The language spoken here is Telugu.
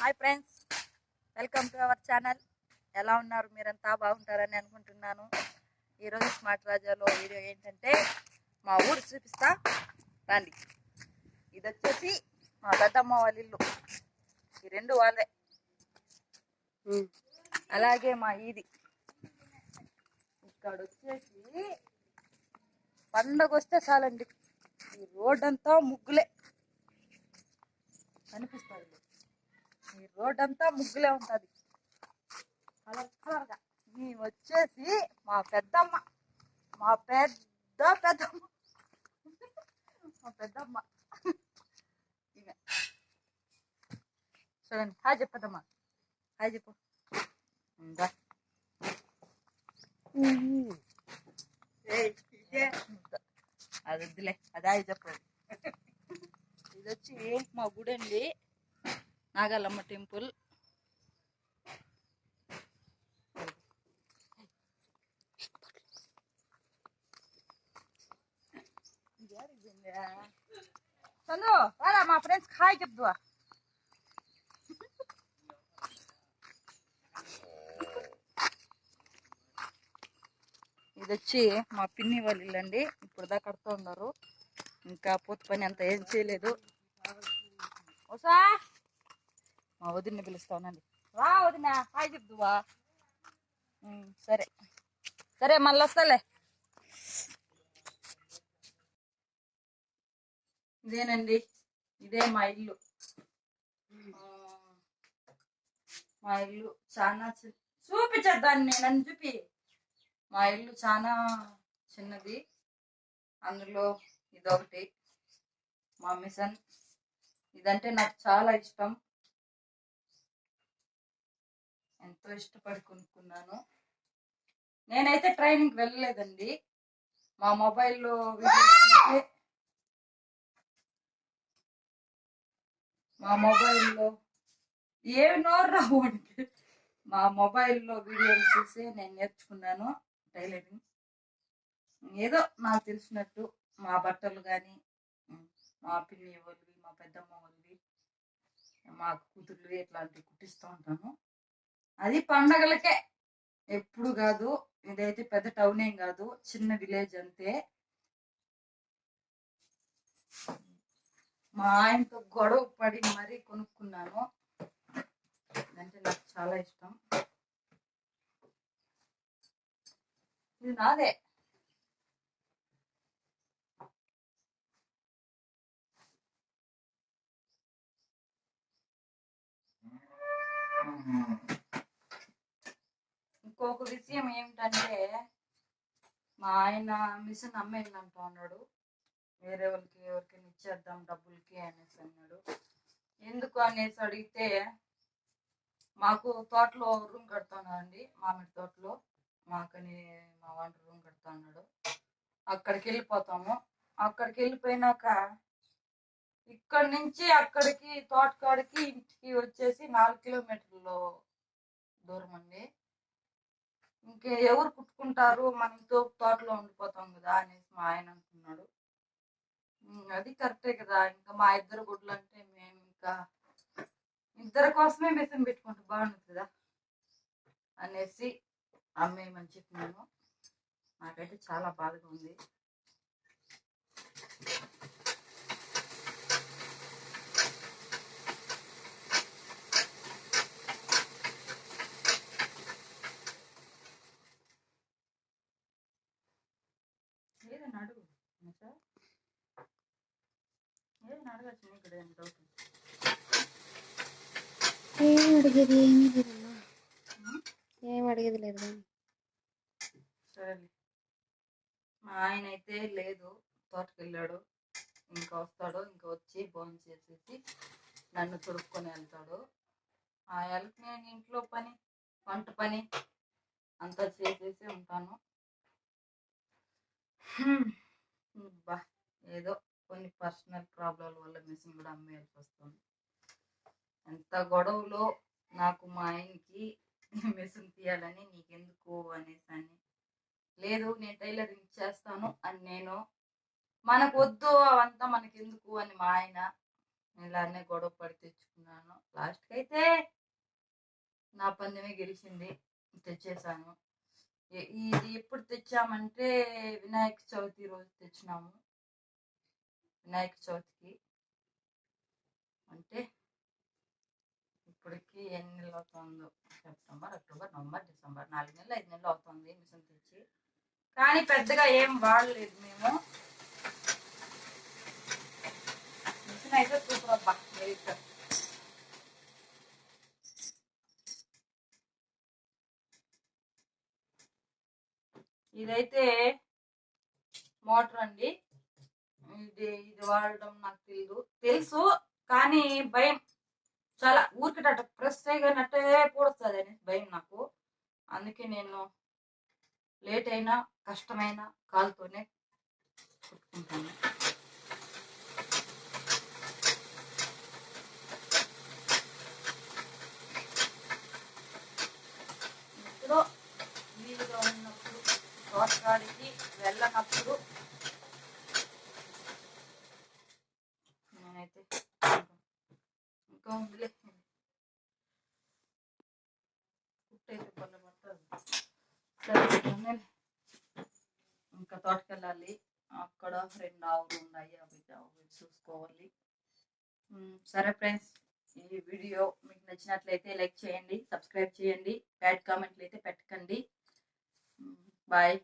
Hi friends, welcome to our channel. ఎలా ఉన్నారు? మీరంతా బాగుంటారని అనుకుంటున్నాను. ఈరోజు స్మార్ట్ రాజాలో వీడియో ఏంటంటే మా ఊరు చూపిస్తా రండి. ఇది వచ్చేసి మా పెద్దమ్మ వాళ్ళ ఇల్లు. ఈ రెండు వాళ్ళే. అలాగే మా ఇది ఇక్కడ వచ్చేసి పండగ వస్తే చాలండి, ఈ రోడ్ అంతా ముగ్గులే కనిపిస్తుంది. ఈ రోడ్ అంతా ముగ్గులే ఉంటుంది కలర్ కలర్గా. మేము వచ్చేసి మా పెద్దమ్మ, మా పెద్దమ్మ మా పెద్దమ్మ ఈమె చూడండి. హాయ్ చెప్పదమ్మా, హాయ్ చెప్పు. అది వద్దులే, అది హాయ్ చెప్పదు. ఇది వచ్చి మా గుడి అండి, నాగాలమ్మ టెంపుల్. చందు రారా, మా ఫ్రెండ్స్ హాయ్ చెప్దువా. ఇది వచ్చి మా పిన్ని వాళ్ళ ఇల్లు అండి. ఇప్పుడు దాకా కడుతూ ఉన్నారు, ఇంకా పూర్తి పని అంత ఏం చేయలేదు. ఓసా మా వదిన్ని పిలుస్తానండి. రా వదిన, హాయ్ చెప్దువా. సరే సరే, మళ్ళీ వస్తాలే. ఇదేనండి, ఇదే మా ఇల్లు. మా ఇల్లు చాలా చూపించద్దాన్ని, నన్ను చూపి. మా ఇల్లు చాలా చిన్నది, అందులో ఇదొకటి మా మిషన్. ఇదంటే నాకు చాలా ఇష్టం, ఎంతో ఇష్టపడి కొనుక్కున్నాను. నేనైతే ట్రైనింగ్కి వెళ్ళలేదండి, మా మొబైల్లో ఏమి నోరు రావు అంటే మా మొబైల్లో వీడియోలు చూసి నేను నేర్చుకున్నాను టైలరింగ్. ఏదో నాకు తెలిసినట్టు మా బట్టలు కానీ, మా పిన్ని వాళ్ళవి, మా పెద్దమ్మ వాళ్ళవి, మా కూతుర్లు ఇట్లాంటివి కుట్టిస్తూ ఉంటాను. అది పండగలకే, ఎప్పుడు కాదు. ఇదైతే పెద్ద టౌన్ ఏం కాదు, చిన్న విలేజ్ అంతే. మా ఆయనతో గొడవ పడి మరీ కొనుక్కున్నాను, అంటే నాకు చాలా ఇష్టం. ఇది నాదే. ఇంకొక విషయం ఏమిటంటే, మా ఆయన మిషన్ అమ్మేయాలంటూ ఉన్నాడు. వేరే వాళ్ళకి ఎవరికైనా ఇచ్చేద్దాం డబ్బులకి అనేసి అన్నాడు. ఎందుకు అనేసి అడిగితే, మాకు తోటలో రూమ్ కడుతున్నానండి, మామిడి తోటలో. మాకని మా వాడు రూమ్ కడుతూ ఉన్నాడు. అక్కడికి వెళ్ళిపోతాము. అక్కడికి వెళ్ళిపోయినాక ఇక్కడి నుంచి అక్కడికి, తోటకాడికి ఇంటికి వచ్చేసి 4 కిలోమీటర్లు దూరం అండి. ఇంకే ఎవరు కుట్టుకుంటారు, మనతో తోటలో ఉండిపోతాం కదా అనేసి మా ఆయన అనుకున్నాడు. అది కరెక్టే కదా, ఇంకా మా ఇద్దరు గుడ్లు అంటే మేము ఇంకా ఇద్దరి కోసమే మిషన్ పెట్టుకుంటే బాగుంటుంది కదా అనేసి అమ్మేయమని చెప్పినాను. నాకైతే చాలా బాధగా ఉంది. ఏదైనా అడుగు సార్, ఏదైనా అడగచ్చు. ఇక్కడ ఏం డౌట్? ఏం అడిగేది ఏమీ లేదమ్మా, ఏం అడిగేది లేదు. సరే, మా ఆయన అయితే లేదు, తోటకు వెళ్ళాడు. ఇంకా వస్తాడు, ఇంకా వచ్చి భోజనం చేసేసి నన్ను తొడుక్కొని వెళ్తాడు. ఆ వెళ్ళకి నేను ఇంట్లో పని, వంట పని అంతా చేసేసి ఉంటాను. బా ఏదో కొన్ని పర్సనల్ ప్రాబ్లం వల్ల మిషన్ కూడా అమ్మేయాల్సి వస్తుంది. ఎంత గొడవలో నాకు మా ఆయనకి మిషన్ తీయాలని, నీకెందుకు అనేసి అని. లేదు, నేను టైలరింగ్ చేస్తాను అని నేను. మనకు వద్దు అవంతా మనకెందుకు అని మా ఆయన. ఇలానే గొడవ పడి తెచ్చుకున్నాను. లాస్ట్కి అయితే నా పందెమే గెలిచింది, తెచ్చేసాను. ఇది ఎప్పుడు తెచ్చామంటే వినాయక చవితి రోజు తెచ్చినాము. వినాయక చవితికి అంటే ఇప్పటికి ఎన్ని నెలలు అవుతుందో, సెప్టెంబర్, అక్టోబర్, నవంబర్, డిసెంబర్, 4 నెలలు 5 నెలలు అవుతుంది మిషన్ తెచ్చి. కానీ పెద్దగా ఏం వాడలేదు మేము. మిషన్ అయితే సూపర్ అబ్బా, వెరీ గుడ్. ఇదైతే మోటార్ అండి. ఇది వాడడం నాకు తెలుసు కానీ భయం, చాలా ఊరికట ప్రెస్ చేయగానట్టే పూడుస్తుంది అని భయం నాకు. అందుకే నేను లేట్ అయినా కష్టమైన కాలుతోనే కుట్టుకుంటాను. ఇప్పుడు వీలుగా ఉన్నప్పుడు, తోటకాడికి వెళ్ళనప్పుడు నేనైతే ఇంకా ఉందిలే, కుట్టయితే పనులు పడుతుంది. సరే, ఇంకా తోటకెళ్ళాలి. అక్కడ 2 ఆవులు ఉన్నాయి, అవి చూసుకోవాలి. సరే ఫ్రెండ్స్, ఈ వీడియో మీకు నచ్చినట్లయితే లైక్ చేయండి, సబ్స్క్రైబ్ చేయండి, బ్యాడ్ కామెంట్లు అయితే పెట్టకండి. బాయ్.